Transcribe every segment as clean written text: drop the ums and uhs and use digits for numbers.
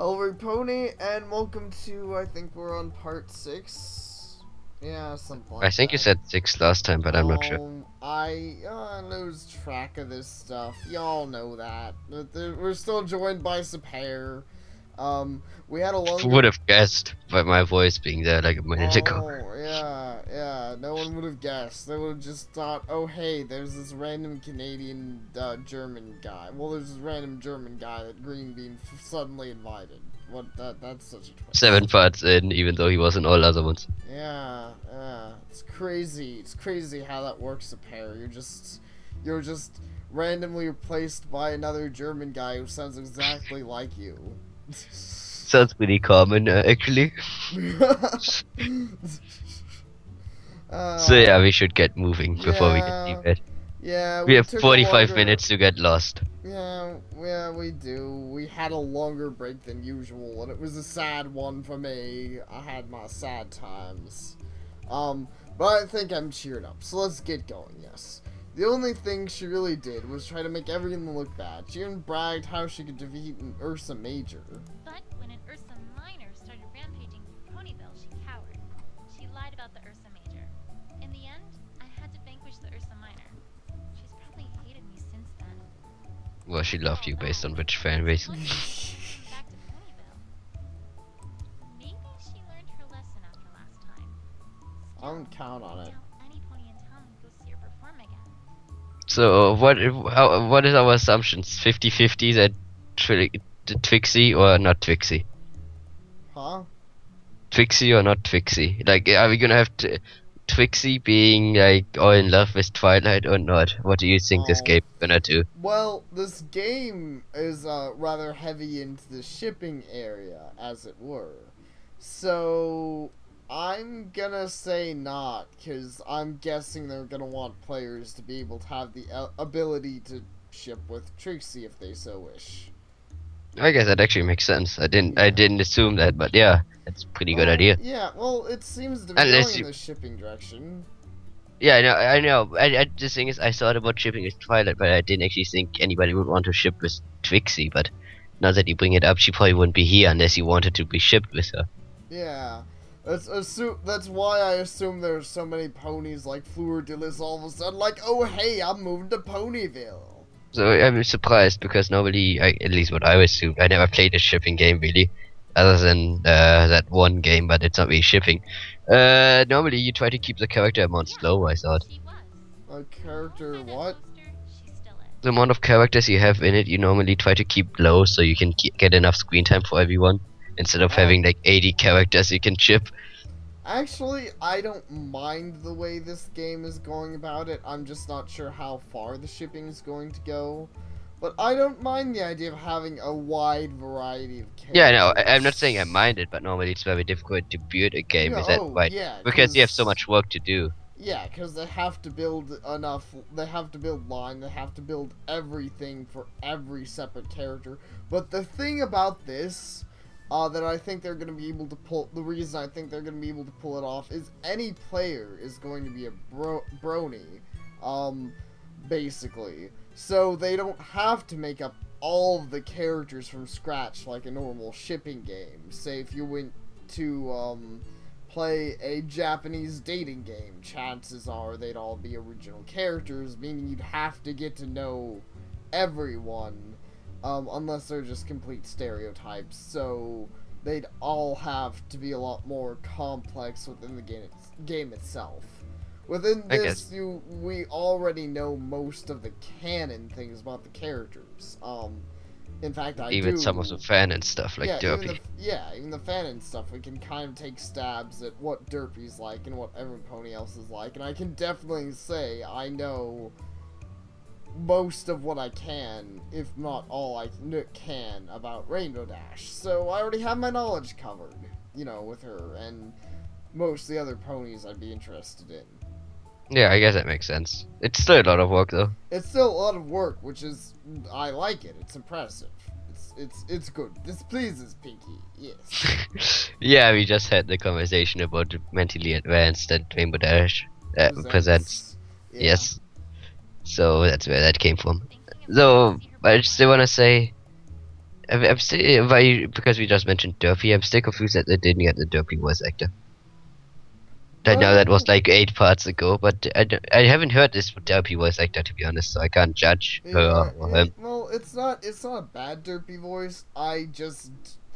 Everypony, and welcome to, I think we're on part 6. Yeah, something like I think you that. said 6 last time, but I'm not sure. I lose track of this stuff. Y'all know that. We're still joined by Sapare. We had a Who longer... would have guessed by my voice being there like a minute ago? Oh, yeah, no one would have guessed. They would have just thought, oh, hey, there's this random Canadian, German guy. Well, there's this random German guy that Green Bean suddenly invited. That's such a twist. 7 parts in, even though he was in all other ones. Yeah, it's crazy. It's crazy how that works, a pair. You're just randomly replaced by another German guy who sounds exactly like you. Sounds pretty common, actually. So yeah, we should get moving before we get too bad. Yeah, We have took a 45 longer- minutes to get lost. Yeah, we do. We had a longer break than usual, and it was a sad one for me. I had my sad times. But I think I'm cheered up, so let's get going, yes. The only thing she really did was try to make everything look bad. She even bragged how she could defeat an Ursa Major. But when an Ursa Minor started rampaging through Ponyville, she cowered. She lied about the Ursa Major. In the end, I had to vanquish the Ursa Minor. She's probably hated me since then. Well, she loved you based on which fan base. Back to Ponyville. Maybe she learned her lesson after last time. I don't count on it. Tell any pony in town to go see her perform again. So, what is our assumptions? 50-50 that Twixie or not Twixie? Huh? Twixie or not Twixie? Like, are we gonna have Twixie being like all in love with Twilight or not? What do you think this game's gonna do? Well, this game is rather heavy into the shipping area, as it were. So, I'm gonna say not, because I'm guessing they're gonna want players to be able to have the ability to ship with Trixie if they so wish. I guess that actually makes sense. I didn't assume that, but yeah, that's a pretty good idea. Yeah, well, it seems to be Unless going you- in the shipping direction. Yeah, I know. The thing is, I thought about shipping with Twilight, but I didn't actually think anybody would want to ship with Twixie. But now that you bring it up, she probably wouldn't be here unless you wanted to be shipped with her. Yeah. That's why I assume there's so many ponies like Fleur de Lis all of a sudden, like, oh hey, I'm moving to Ponyville. So I'm surprised because normally, at least what I assumed, I never played a shipping game really, other than that one game, but it's not really shipping. Normally you try to keep the character amount low, I thought. She was. A character, When I what? lost her, she still is. The amount of characters you have in it, you normally try to keep low so you can get enough screen time for everyone, instead of having like 80 characters you can ship. Actually, I don't mind the way this game is going about it. I'm just not sure how far the shipping is going to go. But I don't mind the idea of having a wide variety of characters. Yeah, no, I'm not saying I mind it, but normally it's very difficult to build a game with that wide, yeah, because you have so much work to do. Yeah, because they have to build enough, they have to build line, they have to build everything for every separate character. But the thing about this, that I think they're going to be able to pull, the reason I think they're going to be able to pull it off is any player is going to be a brony, basically. So they don't have to make up all of the characters from scratch like a normal shipping game. Say if you went to, play a Japanese dating game, chances are they'd all be original characters, meaning you'd have to get to know everyone, unless they're just complete stereotypes, so they'd all have to be a lot more complex within the game itself. Within this, we already know most of the canon things about the characters. In fact, Even some of the fan and stuff, like Derpy. Even the fan and stuff, we can kind of take stabs at what Derpy's like and what every pony else is like, and I can definitely say I know most of what I can, if not all I can, about Rainbow Dash. So I already have my knowledge covered, you know, with her, and most of the other ponies I'd be interested in. Yeah, I guess that makes sense. It's still a lot of work though. It's still a lot of work, which is, I like it. It's impressive. It's good. This pleases Pinky. Yes. Yeah, we just had the conversation about the mentally advanced that Rainbow Dash presents. Yeah. Yes. So that's where that came from. So I still wanna say, I'm still because we just mentioned Derpy. I'm still confused that they didn't get the Derpy voice actor. I know that was like 8 parts ago, but I haven't heard this Derpy voice actor, to be honest, so I can't judge her or him. Well, it's not a bad derpy voice. I just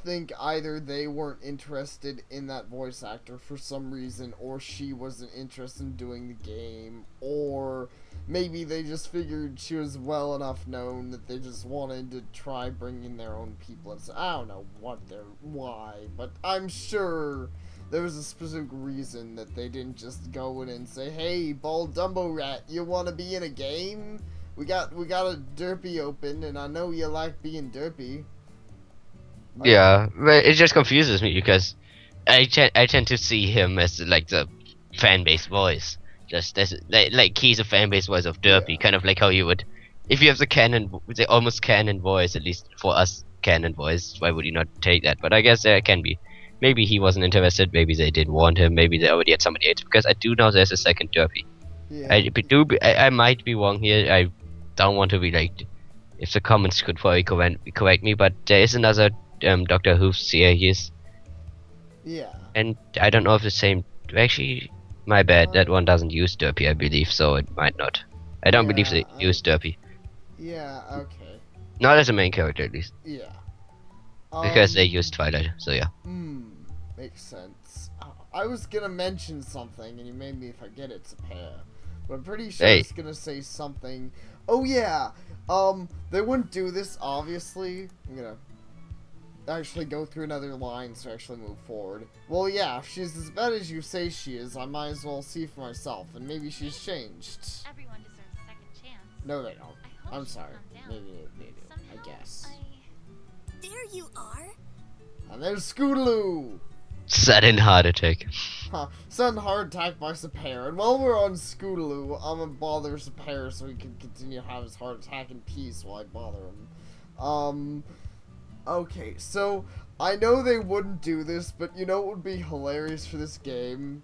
think either they weren't interested in that voice actor for some reason, or she wasn't interested in doing the game, or maybe they just figured she was well enough known that they just wanted to try bringing their own people. And so, I don't know why, but I'm sure there was a specific reason that they didn't just go in and say, "Hey, bald Dumbo Rat, you want to be in a game? We got a derpy open, and I know you like being derpy." Yeah, but it just confuses me because I tend to see him as like the fan base voice, just as like he's a fan base voice of Derpy, Yeah. kind of like how you would, if you have the almost canon voice, at least for us canon voice. Why would you not take that? But I guess there can be. Maybe he wasn't interested. Maybe they didn't want him. Maybe they already had somebody else. Because I do know there's a second Derpy. Yeah. I might be wrong here. I don't want to be like, if the comments could probably correct me, but there is another Doctor Who series, Yeah. and I don't know if the same. Actually, my bad. That one doesn't use Derpy, I believe, so it might not. I don't believe they use Derpy. Yeah. Okay. Not as a main character, at least, Yeah. because they use Twilight. So yeah. Makes sense. I was gonna mention something, and you made me forget it's a pair. But I'm pretty sure I was gonna say something. Oh yeah. They wouldn't do this, obviously. I'm gonna actually go through another line to actually move forward. Well, yeah, if she's as bad as you say she is, I might as well see for myself, and maybe she's changed. Everyone deserves a second chance. No, they don't. I hope I'm she'll sorry. calm down. Maybe they do, I Somehow, guess. There you are. And there's Scootaloo! Sudden heart attack. Sudden heart attack by Sapare. And while we're on Scootaloo, I'm gonna bother Sapare so he can continue to have his heart attack in peace while I bother him. Okay, so I know they wouldn't do this, but you know what would be hilarious for this game?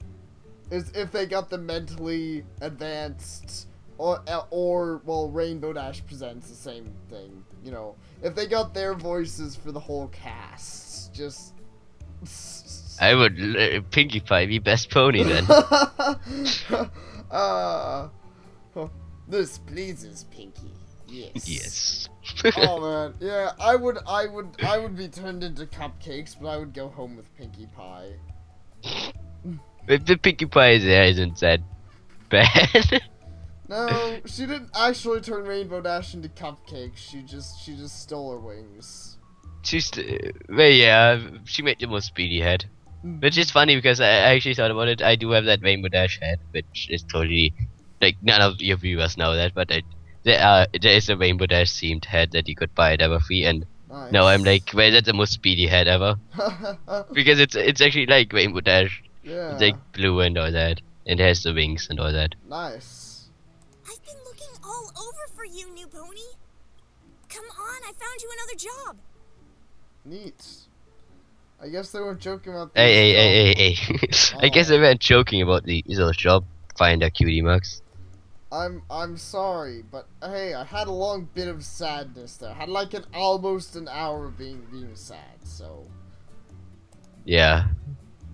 Is if they got the mentally advanced, or well, Rainbow Dash presents the same thing, you know. If they got their voices for the whole cast, just... I would Pinkie Pie be best pony then. This pleases Pinkie. Yes. Yes. Oh man, yeah. I would be turned into cupcakes, but I would go home with Pinkie Pie. If the Pinkie Pie is there, isn't that bad? No, she didn't actually turn Rainbow Dash into cupcakes. She just stole her wings. She's, well, yeah, she made the most speedy head. Which is funny because I actually thought about it. I do have that Rainbow Dash head, which is totally, like, none of your viewers know that, but there is a Rainbow Dash themed head that you could buy at Everfree, and Nice. now I'm like, well, that's the most speedy head ever. Because it's actually like Rainbow Dash. Yeah. It's like blue and all that. And it has the wings and all that. Nice. I've been looking all over for you, new pony. Come on, I found you another job. Neat. I guess they weren't joking about Hey. I guess Oh. they weren't joking about the little job finder cutie marks. I'm sorry, but hey, I had a long bit of sadness there. I had like almost an hour of being sad, so Yeah.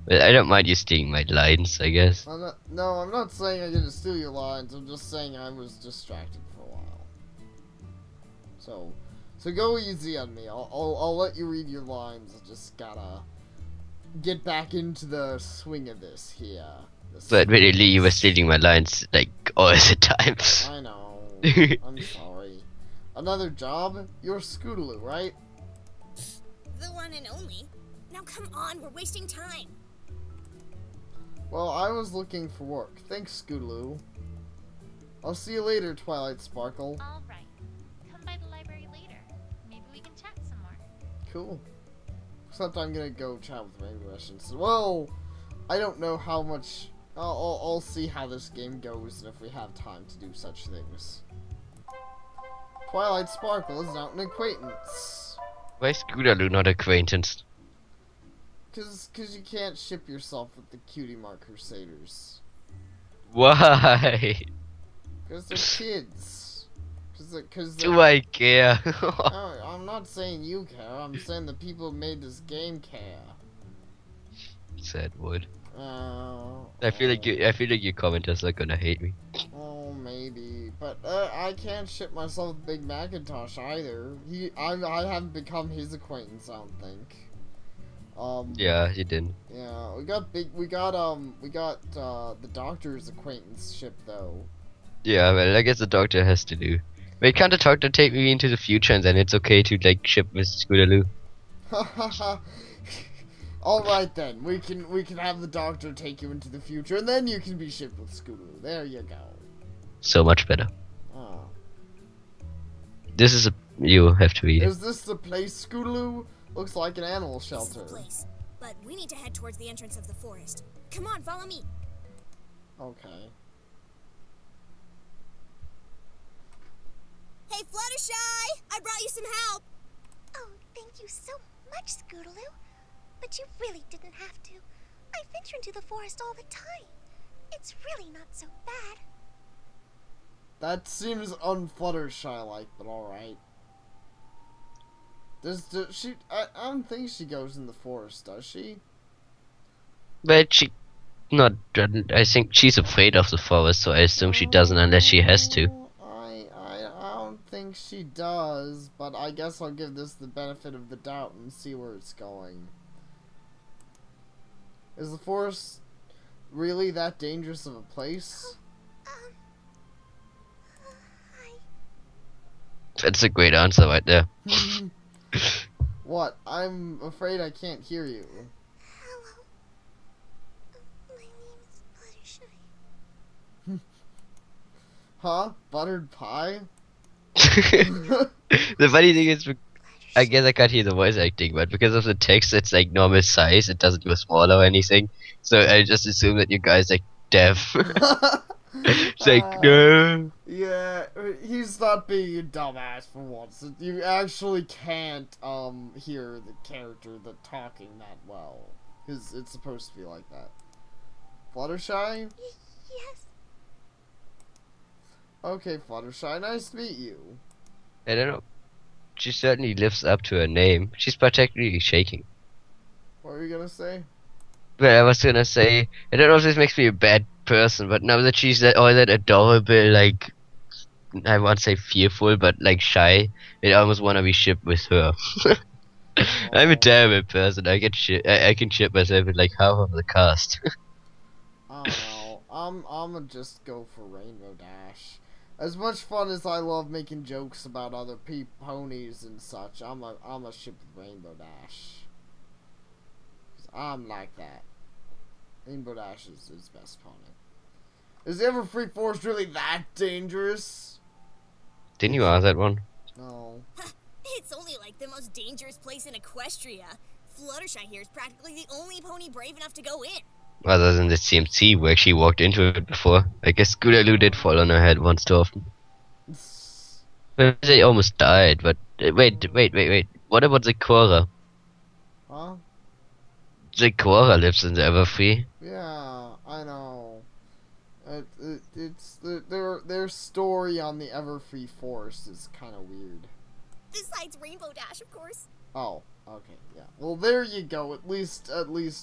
But I don't mind you stealing my lines, I guess. I'm not saying I didn't steal your lines, I'm just saying I was distracted for a while. So go easy on me. I'll let you read your lines. I just gotta get back into the swing of this here. But really, you were stealing my lines, like, all the time. I know. I'm sorry. Another job? You're Scootaloo, right? The one and only. Now come on, we're wasting time. Well, I was looking for work. Thanks, Scootaloo. I'll see you later, Twilight Sparkle. All right. Come by the library later. Maybe we can chat some more. Cool. Except I'm gonna go chat with Rainbow Dash. Well, I don't know how much... I'll see how this game goes and if we have time to do such things. Twilight Sparkle is not an acquaintance. Why is Scootaloo not acquaintance? Cause you can't ship yourself with the Cutie Mark Crusaders. Why? Because they're kids. Cause Do I care? no, I'm not saying you care. I'm saying the people who made this game care. Said would. Oh. I feel like your commenters are gonna hate me. Oh, maybe, but I can't ship myself Big Macintosh either. I haven't become his acquaintance. I don't think. Yeah, you didn't. Yeah, we got the doctor's acquaintanceship though. Yeah, well, I guess the doctor has to do. Wait, can't the doctor take me into the future and then it's okay to like ship with Scootaloo? All right then, we can have the doctor take you into the future, and then you can be shipped with Scootaloo. There you go. So much better. Oh. This is you have to read. Is this the place, Scootaloo? Looks like an animal This shelter. is the place, but we need to head towards the entrance of the forest. Come on, follow me. Okay. Hey, Fluttershy! I brought you some help. Oh, thank you so much, Scootaloo. But you really didn't have to. I venture into the forest all the time. It's really not so bad. That seems unfluttershy-like, but alright. I don't think she goes in the forest, does she? But she not. I think she's afraid of the forest, so I assume she doesn't unless she has to. I don't think she does, but I guess I'll give this the benefit of the doubt and see where it's going. Is the forest really that dangerous of a place? Hi. That's a great answer right there. What? I'm afraid I can't hear you. Hello. My name is Fluttershy. Huh? Buttered pie? The funny thing is, I guess I can't hear the voice acting, but because of the text, it's like normal size. It doesn't go smaller or anything. So I just assume that you guys like deaf. It's like no. Yeah, he's not being a dumbass for once. You actually can't hear the character that talking that well, because it's supposed to be like that. Fluttershy? Yes. Okay, Fluttershy, nice to meet you. I don't know. She certainly lives up to her name. She's particularly shaking. What were you gonna say? But I was gonna say, I don't know if this makes me a bad person, but now that she's all that adorable, like, I won't say fearful, but like shy, I almost wanna be shipped with her. I'm a terrible person. I can ship myself with like half of the cast. I don't know. I'm gonna just go for Rainbow Dash. As much fun as I love making jokes about other ponies and such, I'm a ship with Rainbow Dash. 'Cause I'm like that. Rainbow Dash is his best pony. Is the Everfree Forest really that dangerous? Didn't you ask that one? No. It's only like the most dangerous place in Equestria. Fluttershy here is practically the only pony brave enough to go in. Other than the CMC where she walked into it before. I guess Scootaloo did fall on her head once too often. But they almost died, but wait. What about Zecora? Huh? Zecora lives in the Everfree. Yeah, I know. It's their story on the Everfree Forest is kind of weird. Besides Rainbow Dash, of course. Oh, okay, yeah. Well, there you go. At least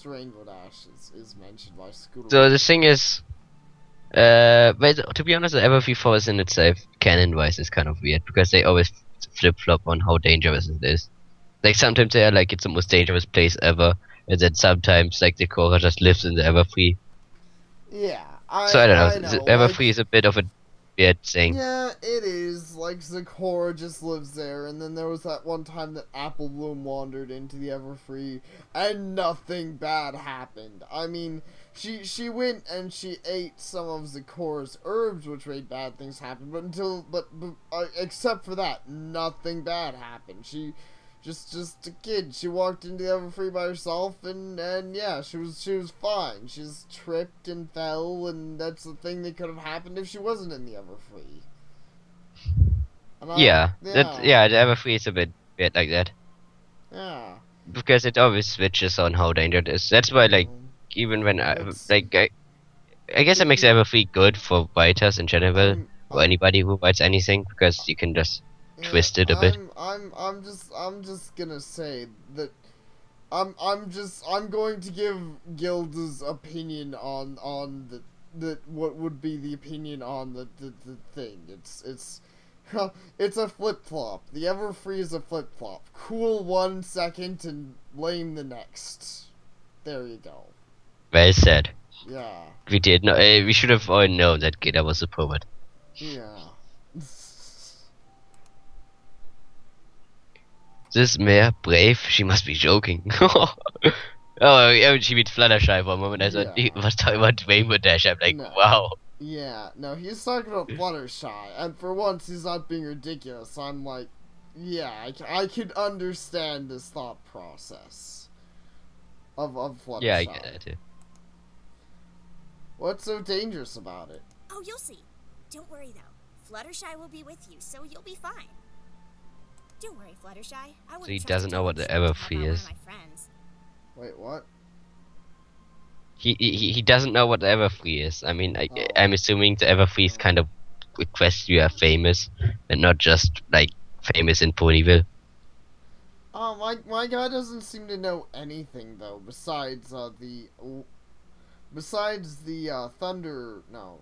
Rainbow Dash is mentioned by Scootaloo. So the thing is, but to be honest, the Everfree Forest in itself, canon-wise, is kind of weird because they always flip-flop on how dangerous it is. Like sometimes they are like it's the most dangerous place ever, and then sometimes like the Korra just lives in the Everfree. Yeah, So I don't know. know, Everfree is a bit of a weird thing. Yeah, it is. Like, Zecora just lives there, and then there was that one time that Apple Bloom wandered into the Everfree, and nothing bad happened. I mean, she went and she ate some of Zecora's herbs, which made bad things happen, but except for that, nothing bad happened. She just a kid. She walked into the Everfree by herself, and yeah, she was fine. She just tripped and fell, and that's the thing that could have happened if she wasn't in the Everfree. And Yeah, the Everfree is a bit weird like that yeah. because it always switches on how dangerous it is. That's why, like, even when I guess it makes Everfree good for writers in general. or anybody who writes anything, because you can just twist it a bit. I'm just gonna say that I'm going to give Gilda's opinion on the what would be the opinion on the thing. It's a flip flop. The Everfree is a flip flop. Cool 1 second and lame the next. There you go. Well said. Yeah. We did not. We should have all known that Gilda was a poet. Yeah. This mare brave? She must be joking. Oh, yeah, she means Fluttershy for a moment. I thought he was talking about Rainbow Dash. I'm like, No. wow. Yeah, no, he's talking about Fluttershy, and for once he's not being ridiculous. I'm like, yeah, I could understand this thought process of Fluttershy. Yeah, I get that too. What's so dangerous about it? Oh, you'll see. Don't worry, though. Fluttershy will be with you, so you'll be fine. Don't worry, Fluttershy. I So he doesn't know what the Everfree is. Wait, what? He doesn't know what the Everfree is. I mean, Oh. I'm assuming the Everfree is kind of Equestria famous, and not just like famous in Ponyville. Oh, my guy doesn't seem to know anything though. Besides the thunder. No,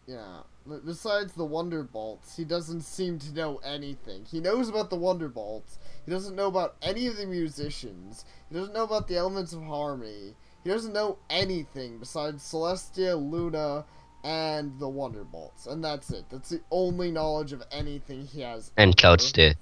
yeah. Besides the Wonderbolts, he doesn't seem to know anything. He knows about the Wonderbolts. He doesn't know about any of the musicians. He doesn't know about the elements of harmony. He doesn't know anything besides Celestia, Luna, and the Wonderbolts. And that's it. That's the only knowledge of anything he has. And ever. Cloudstill.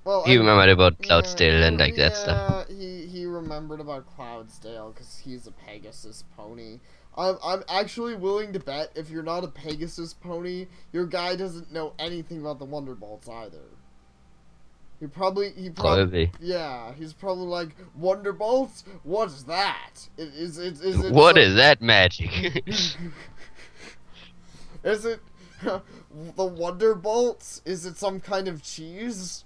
Well, He remembered about Cloudstill and like that stuff. Yeah, he remembered about Cloudsdale because he's a Pegasus pony. I'm actually willing to bet if you're not a Pegasus pony, your guy doesn't know anything about the Wonderbolts either. He probably, yeah, he's probably like, Wonderbolts? What's that? Is it What is that magic? Is it the Wonderbolts? Is it some kind of cheese?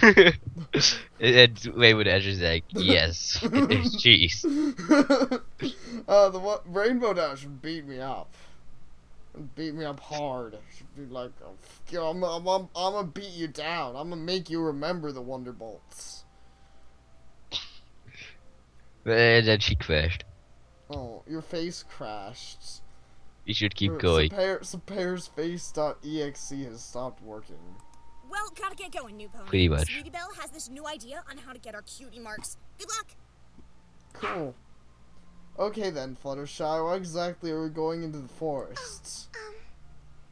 And Rainbow Dash is like, yes, it's cheese. Rainbow Dash would beat me up. Beat me up hard. She'd be like, oh, I'm gonna beat you down. I'm gonna make you remember the Wonderbolts. And then she crashed. Oh, your face crashed. We should keep going. Sapare's face.exe has stopped working. Well, gotta get going, new pony. Pretty much. Sweetie Belle has this new idea on how to get our cutie marks. Good luck! Cool. Okay then, Fluttershy, why exactly are we going into the forest?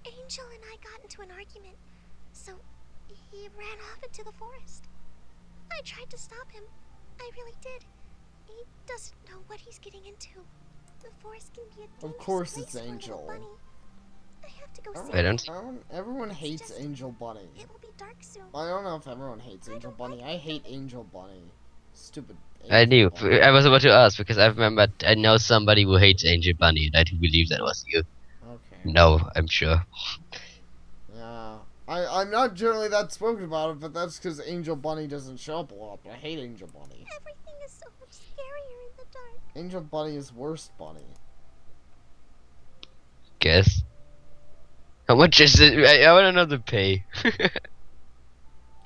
Angel and I got into an argument, so he ran off into the forest. I tried to stop him. I really did. He doesn't know what he's getting into. The forest can be a dangerous Of course place it's for a little Angel. bunny. I have to go Everyone- see I don't- Everyone hates just- Angel Bunny. It will be dark soon. I don't know if everyone hates Angel Bunny. I hate Angel Bunny. Stupid. I knew. Angel Bunny. I was about to ask because I remember I know somebody who hates Angel Bunny, and I do believe that was you. Okay. No, I'm sure. Yeah. I'm not generally that spoken about it, but that's because Angel Bunny doesn't show up a lot. But I hate Angel Bunny. Everything is so much scarier in the dark. Angel Bunny is worst bunny. Guess. How much is it? I want to know the pay.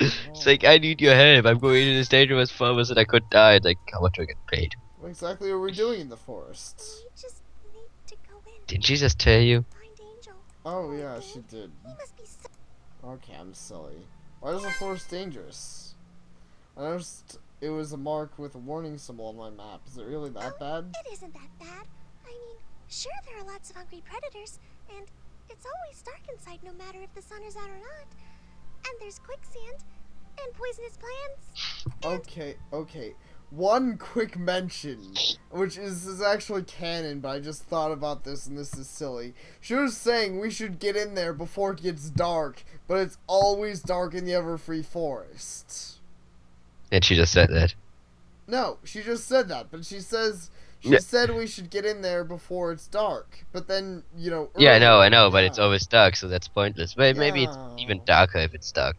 It's like, I need your help. I'm going into this dangerous forest and I could die. It's like, how much do I get paid? What exactly are we doing in the forest? We just need to go in. Didn't she just tell you? Find Angel. Oh yeah, she did. He must be so. Okay, I'm silly. Why is the forest dangerous? I noticed it was a mark with a warning symbol on my map. Is it really that bad? It isn't that bad. I mean, sure there are lots of hungry predators, and it's always dark inside no matter if the sun is out or not. And there's quicksand, and poisonous plants. Okay. One quick mention, which is actually canon, but I just thought about this and this is silly. She was saying we should get in there before it gets dark, but it's always dark in the Everfree Forest. And she just said that. No, she just said that, but she said we should get in there before it's dark. But then, Yeah, I know, earlier- but yeah. it's always dark, so that's pointless. But maybe it's Yeah. even darker if it's dark.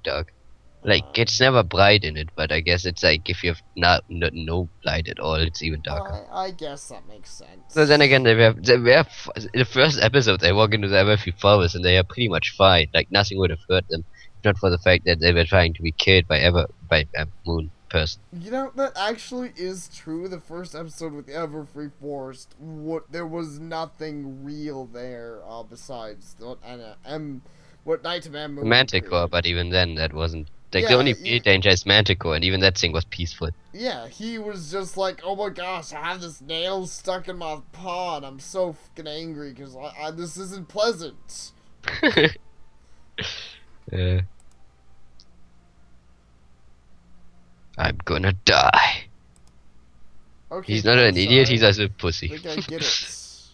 Like, it's never bright in it, but I guess it's like if you have not no light at all, it's even darker. I guess that makes sense. So then again, in the first episode, they walk into the Everfree Forest and they are pretty much fine. Like, nothing would have hurt them, if not for the fact that they were trying to be killed by a moon person. You know, that actually is true. The first episode with Everfree Forest, there was nothing real there besides what Night of M. Manticore, but even then, that wasn't. Like, the Yeah, only real danger is Manticore, and even that thing was peaceful. Yeah, he was just like, oh my gosh, I have this nail stuck in my paw, and I'm so fucking angry because this isn't pleasant. I'm gonna die. Okay, He's not an sorry. idiot, he's also a I pussy. think I get it.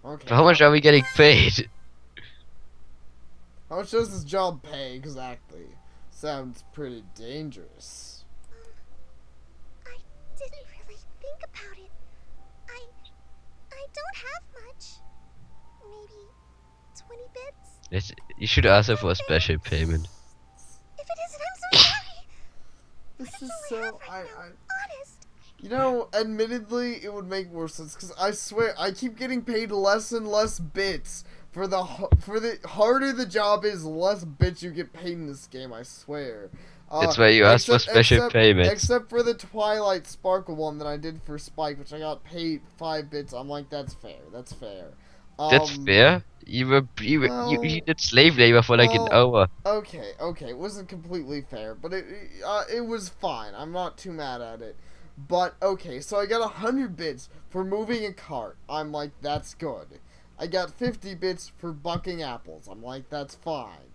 Okay. How much are we getting paid? How much does this job pay exactly? Sounds pretty dangerous. I didn't really think about it. I don't have much. Maybe 20 bits? You should ask her for a special payment. If it isn't, I'm so sorry. This is I have so right now, honest. You know, admittedly, it would make more sense because I swear I keep getting paid less and less bits for the harder the job is, less bits you get paid in this game. I swear. That's why you asked for special payments. Except for the Twilight Sparkle one that I did for Spike, which I got paid 5 bits. I'm like, that's fair. That's fair. That's fair. You did slave labor for like an hour. Okay, it wasn't completely fair, but it was fine. I'm not too mad at it. But okay, so I got 100 bits for moving a cart. I'm like, that's good. I got 50 bits for bucking apples. I'm like, that's fine.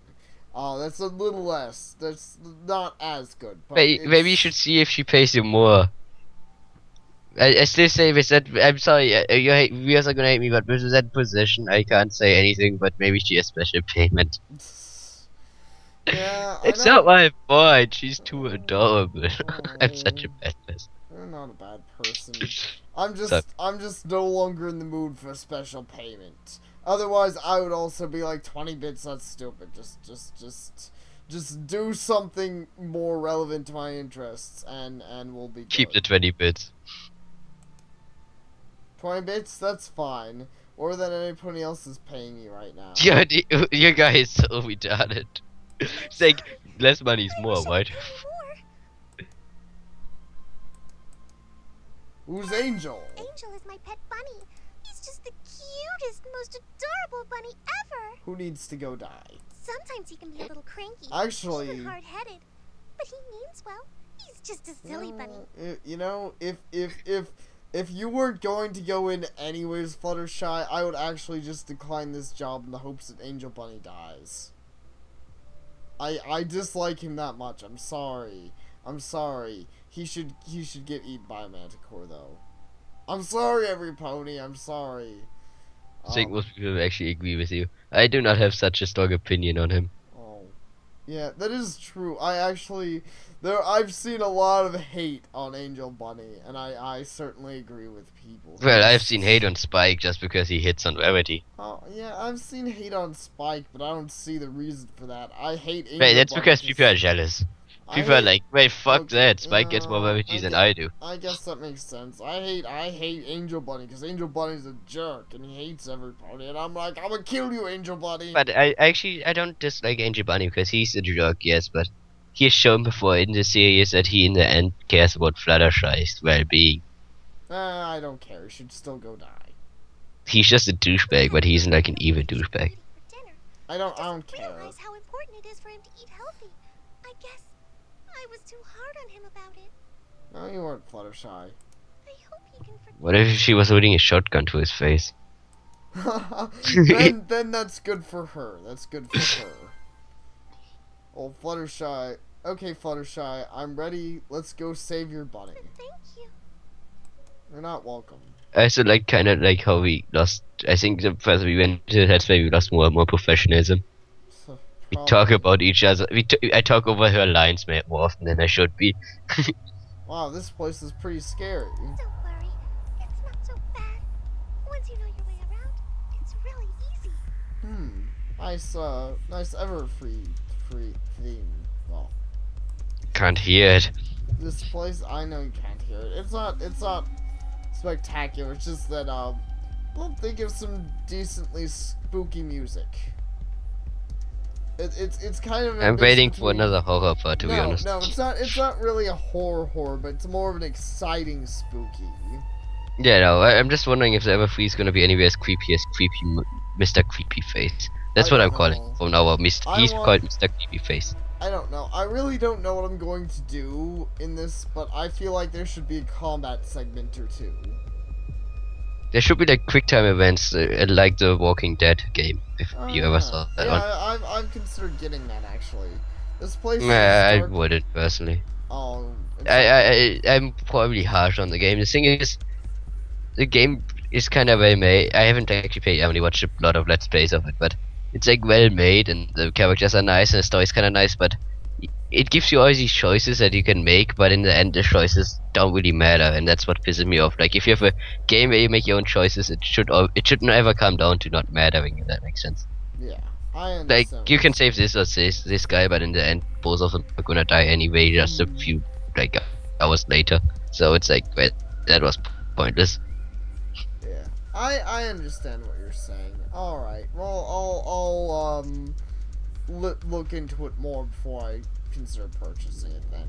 That's a little less. That's not as good. But Maybe you should see if she pays you more. I still say this. I'm sorry. You guys are gonna hate me, but with that position, I can't say anything. But maybe she has special payment. Yeah, It's not my fault. She's too adorable. I'm such a bad person. You're not a bad person. I'm just no longer in the mood for a special payment. Otherwise, I would also be like 20 bits. That's stupid. Just do something more relevant to my interests, and we'll be good. Keep the 20 bits. 20 bits. That's fine. More than anybody else is paying me right now. Yeah, your guy is so retarded. It's like less money is more, right? Who's Angel? Angel is my pet bunny. He's just the cutest, most adorable bunny ever. Who needs to go die? Sometimes he can be a little cranky. Actually, even hard-headed, but he means well. He's just a silly bunny. You know, if you weren't going to go in anyways, Fluttershy, I would actually just decline this job in the hopes that Angel Bunny dies. I dislike him that much. I'm sorry. He should get eaten by a manticore though. I'm sorry, everypony. I'm sorry. I think most people actually agree with you. I do not have such a strong opinion on him. Oh, yeah, that is true. I've seen a lot of hate on Angel Bunny, and I certainly agree with people. Well, I've seen hate on Spike just because he hits on Rarity. Oh, yeah, I've seen hate on Spike, but I don't see the reason for that. I hate Angel Right, that's Bunny because people are jealous. People are like, wait, fuck that. Spike gets more rarities than I do. I guess that makes sense. I hate Angel Bunny because Angel Bunny's a jerk and he hates everybody, and I'm like, I'm gonna kill you, Angel Bunny. But I don't dislike Angel Bunny because he's a jerk, yes, but he has shown before in the series that he in the end cares about Fluttershy's well-being. I don't care. He should still go die. He's just a douchebag, but he's like an evil douchebag. I don't care. Realize how important it is for him to eat healthy. I guess I was too hard on him about it. No, you weren't, Fluttershy. I hope he can forgive. What if she was holding a shotgun to his face? then that's good for her. That's good for her. Oh, Fluttershy. Okay, Fluttershy, I'm ready. Let's go save your bunny. Thank you. You're not welcome. I also like kind of like how we lost. I think the further we went, that's why we lost more and more professionalism. We talk about each other. I talk over her lines more often than I should be. Wow, this place is pretty scary. Don't worry, it's not so bad. Once you know your way around, it's really easy. Nice Everfree theme. Well, Can't hear it. this place, I know you can't hear it. It's not spectacular. It's just that well, think of some decently spooky music. It's kind of. I'm waiting for another horror part, to be honest. No, it's not really a horror, but it's more of an exciting spooky. Yeah, no, I'm just wondering if the Everfree is gonna be anywhere as creepy as Mr. Creepy Face. That's what I'm calling him from now on. He's called Mr. Creepy Face. I don't know. I really don't know what I'm going to do in this, but I feel like there should be a combat segment or two. There should be like quick time events, like the Walking Dead game, if you ever saw that one. Yeah, I've considered getting that actually. This place. I wouldn't personally. Oh. I'm probably harsh on the game. The thing is, the game is kind of well made. I haven't actually played. I only watched a lot of Let's Plays of it, but it's like well made and the characters are nice and the story's kind of nice. But it gives you all these choices that you can make, but in the end, the choices don't really matter, and that's what pisses me off. Like if you have a game where you make your own choices, it should never come down to not mattering. If that makes sense. Yeah, I understand. Like you can save this or this guy, but in the end, both of them are gonna die anyway, just a few like hours later. So it's like, well, that was pointless. Yeah, I understand what you're saying. All right, well, I'll look into it more before I consider purchasing it. Then,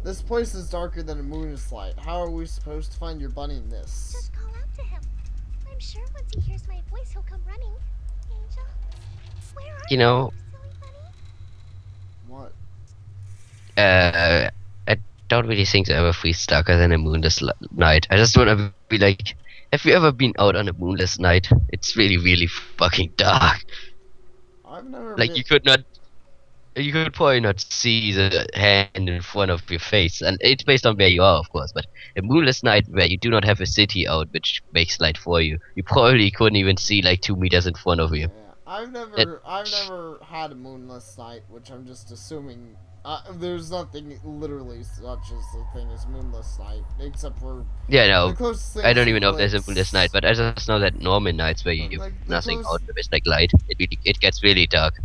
this place is darker than a moon's light. How are we supposed to find your bunny in this? Just call out to him. I'm sure once he hears my voice, he'll come running. Angel, where are You know, silly bunny? What? I don't really think the Everfree is darker than a moonless night. I just wanna be like, have you ever been out on a moonless night? It's really, really fucking dark. I've never. Like you could probably not see the hand in front of your face, and it's based on where you are, of course. But a moonless night where you do not have a city out which makes light for you, you probably couldn't even see like 2 meters in front of you. Yeah, I've never had a moonless night, which I'm just assuming. There's nothing literally such as the thing as moonless night, except for Yeah, no, the closest thing I don't is even know if there's a eclipse. moonless night, but I just know that normal nights where you Like, have the nothing close- out, it's like light. It gets really dark.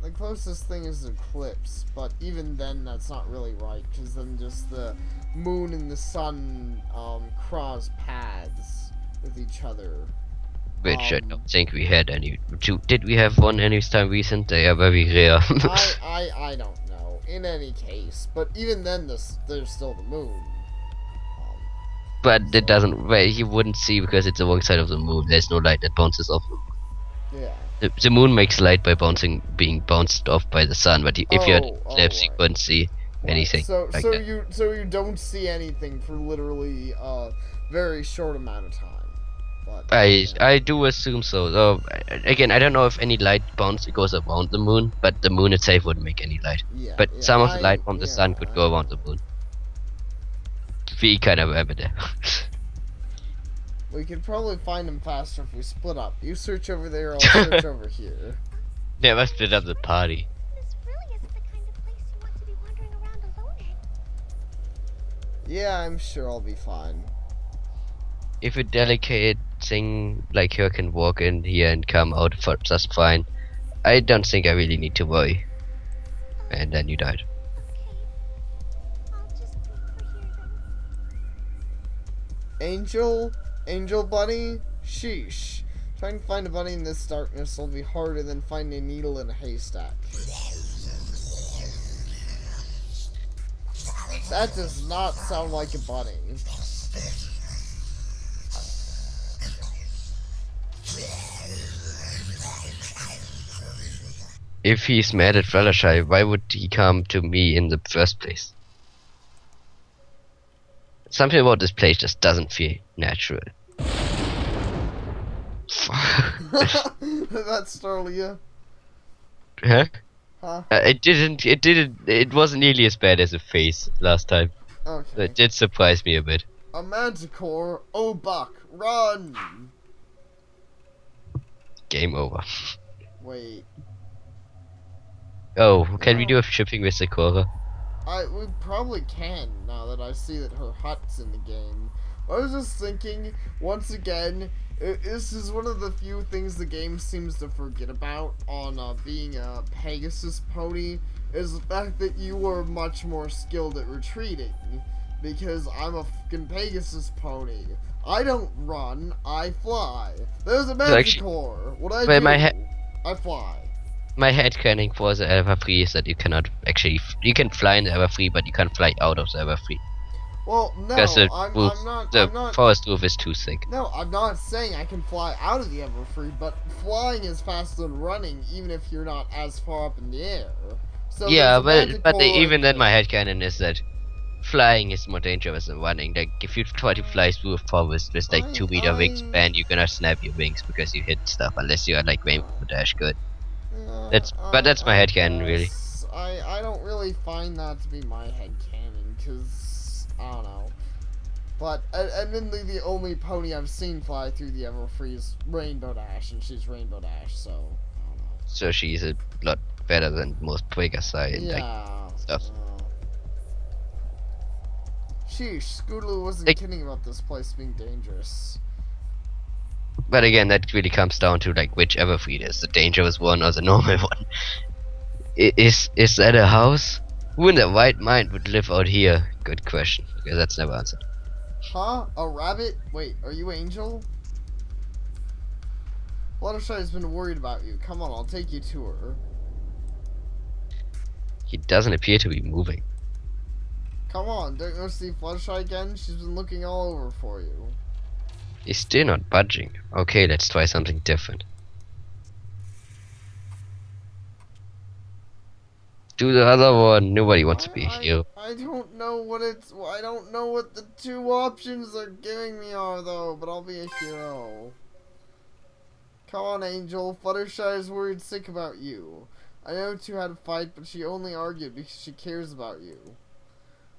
The closest thing is eclipse, but even then, that's not really right, because then just the moon and the sun cross paths with each other. Which I don't think we had any. Did we have one any time recent? They are very rare. I don't know. In any case, but even then, there's still the moon. But it doesn't. Well, you wouldn't see because it's the wrong side of the moon. There's no light that bounces off. Yeah. The moon makes light by being bounced off by the sun. But if you had eclipse, you right. couldn't see anything. So like so that. you don't see anything for literally a very short amount of time. But I do assume so. Though again, I don't know if any light goes around the moon, but the moon itself wouldn't make any light. yeah, But yeah, some of the light from the sun could go I- around the moon. We kind of have it there. We could probably find them faster if we split up. You search over there, I'll search over here. Never split up the party. This really isn't the kind of place you want to be wandering around alone in. Yeah, I'm sure I'll be fine. If a delicate thing like her can walk in here and come out for just fine, I don't think I really need to worry. And then you died. Okay. I'll just wait for here then. Angel bunny? Sheesh. Trying to find a bunny in this darkness will be harder than finding a needle in a haystack. That does not sound like a bunny. If he's mad at Fluttershy, why would he come to me in the first place? Something about this place just doesn't feel natural. That startled you? Huh? Huh? It wasn't nearly as bad as a face last time. Okay. It did surprise me a bit. A manticore. Oh, Buck, run! Game over. Wait. Oh, can we do a shipping with Sakura? We probably can, now that I see that her hut's in the game. I was just thinking, once again, this is one of the few things the game seems to forget about on being a Pegasus pony, is the fact that you were much more skilled at retreating, because I'm a fucking Pegasus pony. I don't run, I fly. There's a Manticore. What I do, I fly. My headcanon for the Everfree is that you cannot actually, you can fly in the Everfree, but you can't fly out of the Everfree. Well, no, Because the I'm not, forest roof is too thick. No, I'm not saying I can fly out of the Everfree, but flying is faster than running, even if you're not as far up in the air. So yeah, but even then, my headcanon is that flying is more dangerous than running. Like, if you try to fly through a forest with like 2-meter wingspan, you're gonna snap your wings because you hit stuff, unless you are like Rainbow Dash good. That's my headcanon, really. I don't really find that to be my headcanon, because, I don't know. But, admittedly, the only pony I've seen fly through the Everfree is Rainbow Dash, and she's Rainbow Dash, so, I don't know. So she's a lot better than most Pegasus and like stuff. Sheesh, Scootaloo wasn't kidding about this place being dangerous. But again, that really comes down to like which Everfree it is, the dangerous one or the normal one. Is that a house? Who in their right mind would live out here? Good question, because that's never answered. Huh? A rabbit? Wait, are you Angel? Fluttershy's been worried about you. Come on, I'll take you to her. He doesn't appear to be moving. Come on, don't you want to see Fluttershy again? She's been looking all over for you. He's still not budging. Okay, let's try something different. Do the other one. Nobody wants to be here. I don't know what I don't know what the two options they're giving me are, though, but I'll be a hero. Come on, Angel. Fluttershy is worried sick about you. I know two had a fight, but she only argued because she cares about you.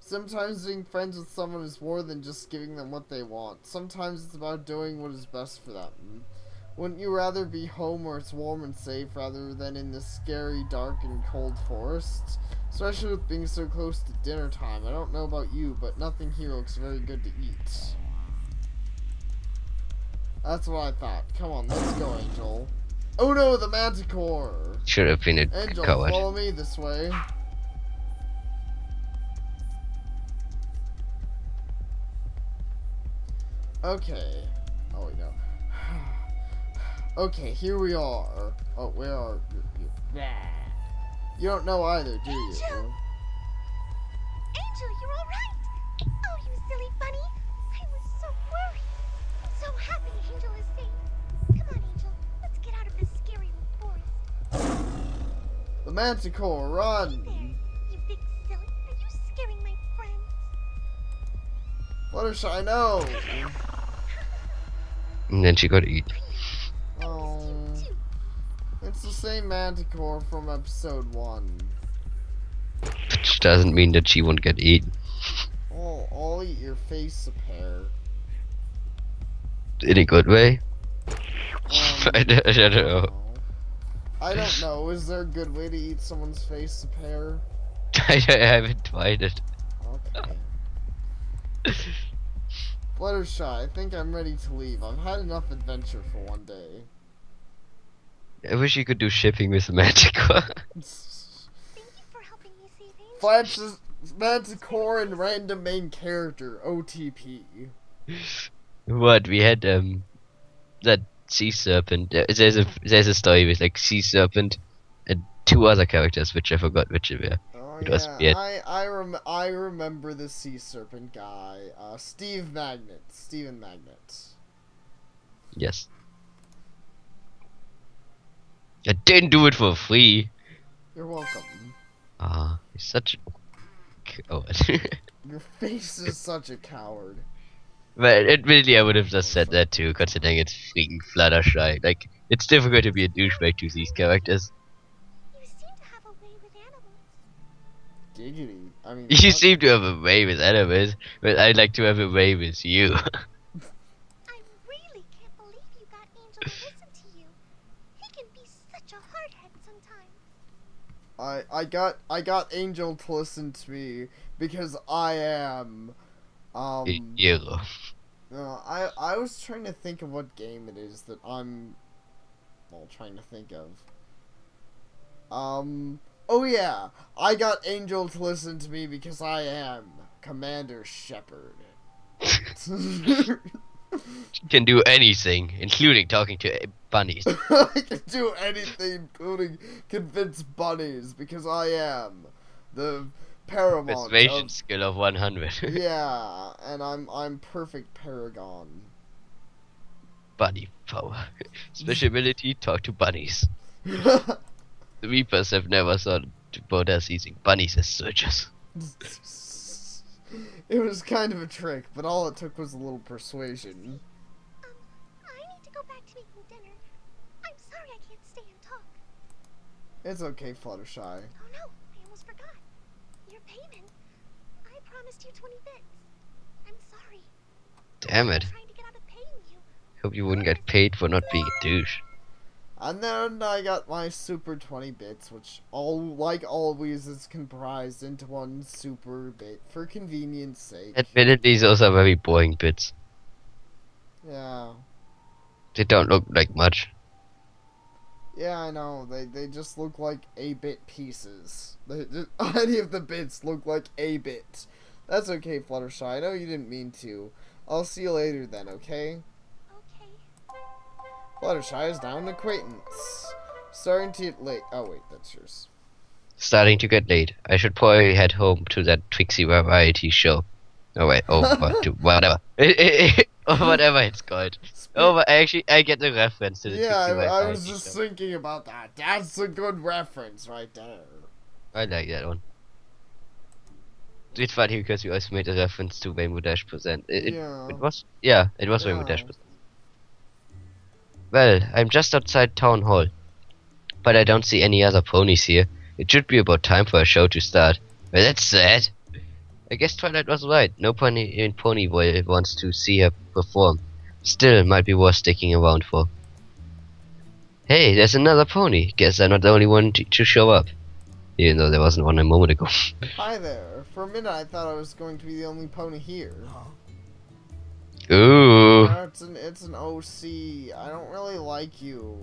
Sometimes being friends with someone is more than just giving them what they want. Sometimes it's about doing what is best for them. Wouldn't you rather be home where it's warm and safe rather than in this scary, dark, and cold forest? Especially with being so close to dinner time. I don't know about you, but nothing here looks very good to eat. That's what I thought. Come on, let's go, Angel. Oh no, the Manticore! Should have been a Angel, coward. follow me this way. Okay. Oh, wait, no. Okay, here we are. Oh, where are you? You don't know either, do you? Angel, you're alright! Oh, you silly bunny! I was so worried. I'm so happy Angel is safe. Come on, Angel. Let's get out of this scary forest. The Manticore, run! Hey there, you big silly. Are you scaring my friends? Fluttershy, no! And then she got eat. Oh. It's the same Manticore from episode 1. Which doesn't mean that she won't get eaten. Oh, I'll eat your face, Sapare. In a good way? I don't know. I don't know. Is there a good way to eat someone's face, Sapare? I haven't tried it. Okay. Fluttershy, I think I'm ready to leave. I've had enough adventure for one day. I wish you could do shipping with the Manticore. Thank you for helping me save Angel. Manticore and random main character, OTP. What, we had that sea serpent. There's a story with like sea serpent and 2 other characters which I forgot which they were. Oh, It was weird. I remember the sea serpent guy. Steven Magnet. Yes. I didn't do it for free. You're welcome. He's such a coward. Your face is such a coward. But admittedly, I would have just said that too, considering it's freaking Fluttershy. Like, it's difficult to be a douchebag to these characters. You seem to have a way with animals. Giggity. I mean, You seem to have a way with animals, but I'd like to have a way with you. I really can't believe you got Angel to listen to you. He can be such a hardhead sometimes. I got Angel to listen to me because I am Hero. I was trying to think of what game it is that I'm, well, trying to think of. Oh yeah, I got Angel to listen to me because I am Commander Shepard. She can do anything, including talking to bunnies. I can do anything, including convince bunnies, because I am the paramount Persuasion of... skill of 100. Yeah, and I'm perfect paragon. Bunny power. Special ability, talk to bunnies. The Reapers have never thought about us using bunnies as searchers. It was kind of a trick, but all it took was a little persuasion. I need to go back to making dinner. I'm sorry I can't stay and talk. It's okay, Fluttershy. Oh no, I almost forgot. Your payment. I promised you 20 bits. I'm sorry. Damn it. I'm trying to get out of paying you. Hope you wouldn't get paid for not being a douche. And then I got my super 20 bits, which, like always, is comprised into one super bit for convenience sake. Admittedly, those are very boring bits. Yeah. They don't look like much. Yeah, I know. They just look like A-bit pieces. Any of the bits look like a bit. That's okay, Fluttershy. I know you didn't mean to. I'll see you later then, okay? Okay. Fluttershy is down an acquaintance. Starting to get late. Oh, wait, that's yours. Starting to get late. I should probably head home to that Trixie variety show. Oh wait, whatever. Or whatever it's called. Oh, but I get the reference to the Yeah, Trixie variety I was just show. thinking about that. That's a good reference right there. I like that one. It's funny because we also made a reference to Rainbow Dash Present. It was Rainbow Dash Present. Well, I'm just outside Town Hall, but I don't see any other ponies here. It should be about time for a show to start. Well, that's sad. I guess Twilight was right. No pony in Ponyville wants to see her perform. Still, might be worth sticking around for. Hey, there's another pony. Guess I'm not the only one to show up. Even though there wasn't one a moment ago. Hi there. For a minute, I thought I was going to be the only pony here. Ooh. It's an OC. I don't really like you.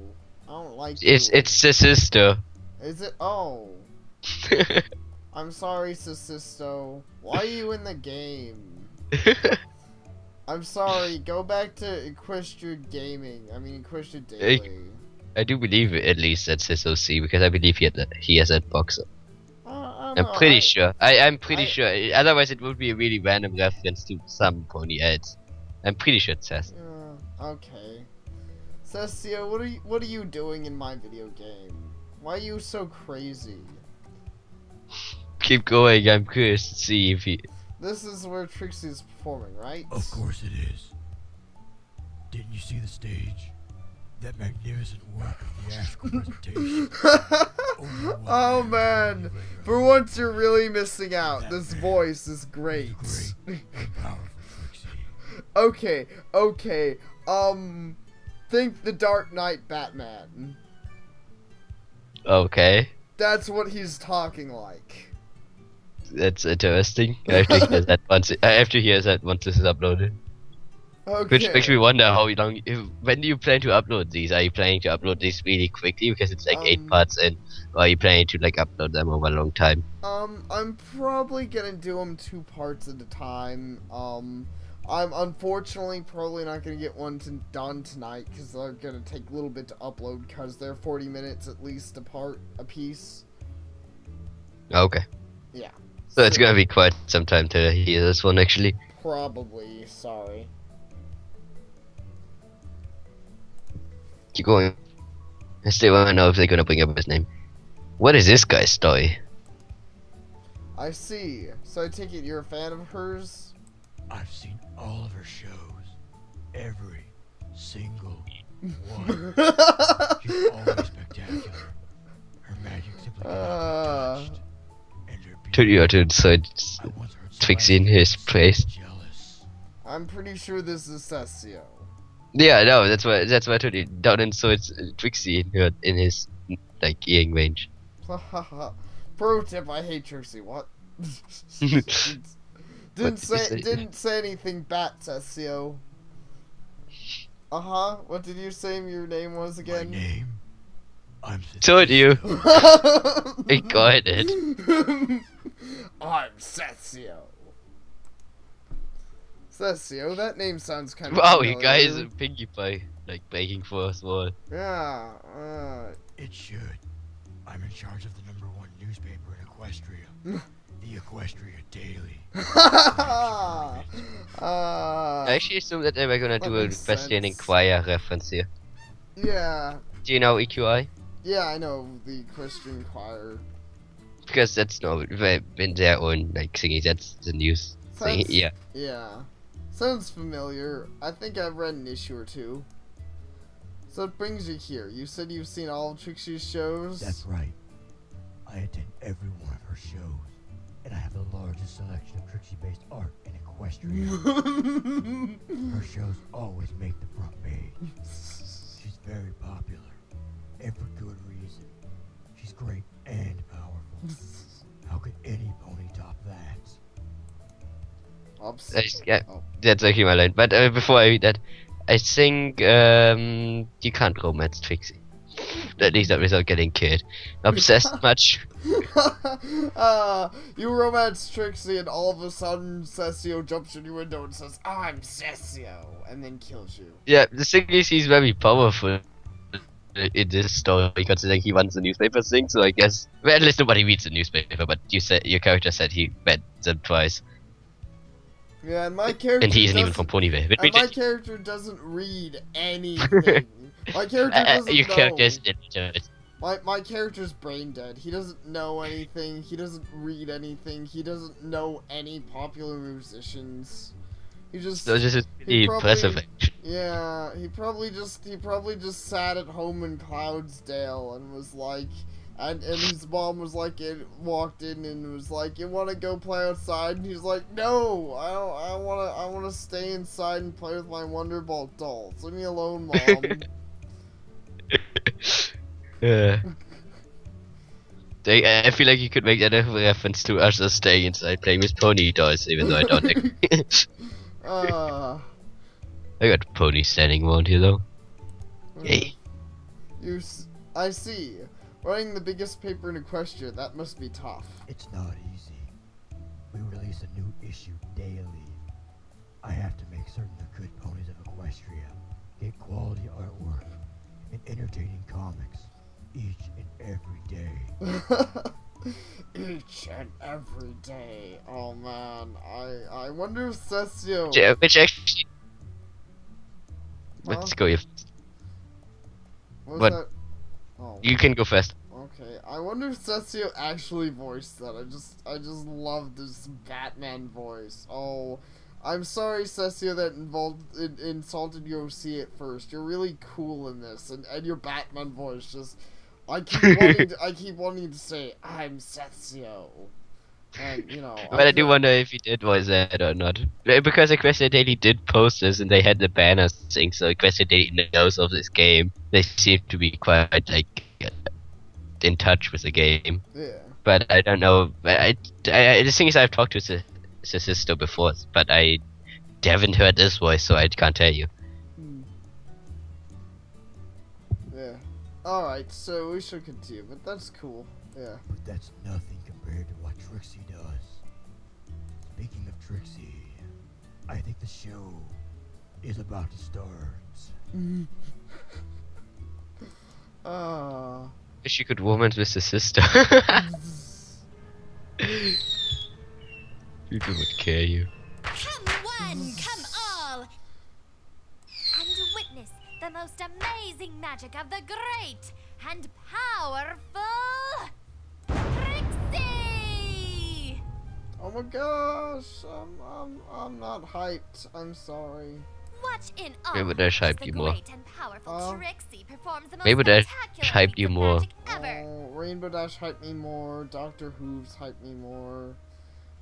I don't like It's you. the sister. Is it? Oh. I'm sorry, Sisto. Why are you in the game? I'm sorry. Go back to Equestria Gaming. I mean Equestria Daily. I do believe at least that's his OC because I believe he has that boxer. I'm pretty sure. I'm pretty sure. Otherwise, it would be a really random reference to some pony ads. I'm pretty sure it says. Okay. Cessia, what are you doing in my video game? Why are you so crazy? Keep going. I'm curious to see if he. This is where Trixie is performing, right? Of course it is. Didn't you see the stage? That magnificent work of theatrical presentation. Oh man, for once you're really missing out. This voice is great. And powerful Trixie. Okay. Think the Dark Knight Batman. Okay. That's what he's talking like. That's interesting. I have to hear that once. I have to hear that once this is uploaded. Okay. Which makes me wonder how long. When do you plan to upload these? Are you planning to upload these really quickly because it's like 8 parts in, or are you planning to like upload them over a long time? I'm probably gonna do them 2 parts at a time. I'm unfortunately probably not gonna get one done tonight because they're gonna take a little bit to upload because they're 40 minutes at least a piece. Okay. Yeah. So it's gonna be quite some time to hear this one actually. Probably. Sorry. Keep going. I still wanna know if they're gonna bring up his name. What is this guy's story? I see. So I take it you're a fan of hers? I've seen all of her shows. Every single one. She's always spectacular. Her magic simply cannot be touched. And her To beauty, you to inside I once heard Trixie in his place. jealous. I'm pretty sure this is Cessio. Yeah, no, that's why I told you. Down and so it's Trixie in his like earring range. Pro tip: I hate Trixie. What? What did you say? Didn't say anything bad, Cessio. Uh-huh. What did you say your name was My again? name? I'm Told you. I'm I got it. Cessio. Cessio, that name sounds kind of Wow, familiar. you guys are Pinkie Pie, like breaking fourth wall. Yeah, It should. I'm in charge of the #1 newspaper in Equestria. The Equestria Daily. I actually assumed that they were gonna That do a makes Christian sense. Inquirer reference here. yeah, Do you know EQI? yeah, I know the Christian choir. Because that's no, in their own like thingy. That's the news thing. Sounds, Yeah. Yeah. Sounds familiar. I think I've read an issue or two. So it brings you here. You said you've seen all of Trixie's shows? That's right. I attend every one of her shows, and I have the largest selection of Trixie-based art in Equestria. Her shows always make the front page. She's very popular, and for good reason. She's great and powerful. How could any pony top that? Oops. Yeah, Oh. that's actually my line. But before I read that, I think you can't romance Trixie. At least not without getting killed. Obsessed much. You romance Trixie and all of a sudden Cessio jumps in your window and says, I'm Cessio, and then kills you. Yeah, the thing is, he's very powerful in this story, considering he runs the newspaper thing. So I guess, well, at least nobody reads the newspaper. But you said your character said he read them twice, Yeah, and my character and he isn't even doesn't- from Ponyville. But And my character doesn't read anything. My character doesn't your know. character is illiterate. My character's brain dead. He doesn't know anything. He doesn't read anything. He doesn't know any popular musicians. He just So this is he really probably- impressive. Actually. yeah. He probably just sat at home in Cloudsdale and was like, and his mom was like, walked in and was like, you want to go play outside? And he's like, no, I don't. I want to stay inside and play with my Wonderbolt dolls. Leave me alone, mom. Yeah. I feel like you could make that a reference to us as staying inside playing with pony dolls, even though I don't. I got pony standing around here though. Yay. I see. Running the biggest paper in Equestria, that must be tough. It's not easy. We release a new issue daily. I have to make certain the good ponies of Equestria get quality artwork and entertaining comics each and every day. Each and every day. Oh man, I wonder if Cessio. Yeah, which actually. Huh? Let's go. You What's what? that? Oh, You can go first. okay. I wonder if Cessio actually voiced that. I just love this Batman voice. Oh, I'm sorry, Cessio, that insulted you OC at first. You're really cool in this, and your Batman voice just. I keep wanting to say I'm Cessio, and you know. But I do wonder if he did voice that or not. Because Equestria Daily did post this and they had the banners thing, so Equestria Daily knows of this game. They seem to be quite, like, in touch with the game. Yeah. But I don't know. The thing is, I've talked to the sister before, but I haven't heard this voice, so I can't tell you. Yeah. Alright, so we should continue, but that's cool. Yeah. But that's nothing compared to what Trixie does. Speaking of Trixie, I think the show is about to start. Wish you could romance with the sister. People would care you. Come one, come all, and witness the most amazing magic of the great and powerful Trixie! Oh my gosh, I'm not hyped. I'm sorry. Watch in awe Maybe they as hyped the you more. great and powerful Oh. Trixie performs the most Maybe they spectacular hyped feats you of more. magic ever. Oh, Rainbow Dash hyped me more. Doctor Who's hyped me more.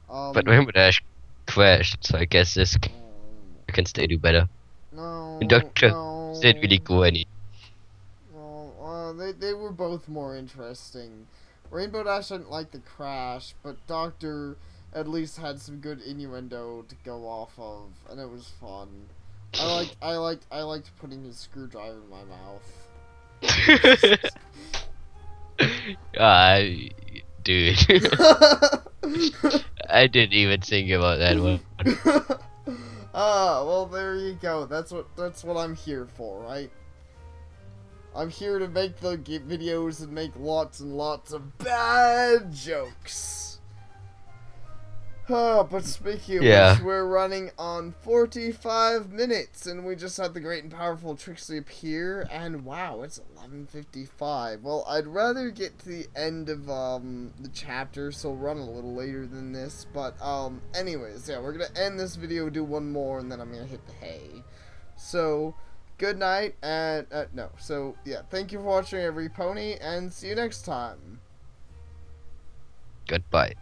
But remember Dash crashed, so I guess this can still do better. No. And Doctor no, didn't really go any. No, they were both more interesting. Rainbow Dash didn't like the crash, but Doctor at least had some good innuendo to go off of, and it was fun. I liked putting his screwdriver in my mouth. Dude. I didn't even think about that one. Well, there you go. That's what I'm here for, right? I'm here to make the videos and make lots and lots of bad jokes. But speaking of which, we're running on 45 minutes, and we just had the great and powerful Trixie appear, and wow, it's 11:55. Well, I'd rather get to the end of the chapter, so run a little later than this, but anyways, yeah, we're gonna end this video, do one more, and then I'm gonna hit the hay. So, good night, and, yeah, thank you for watching every pony, and see you next time. Goodbye.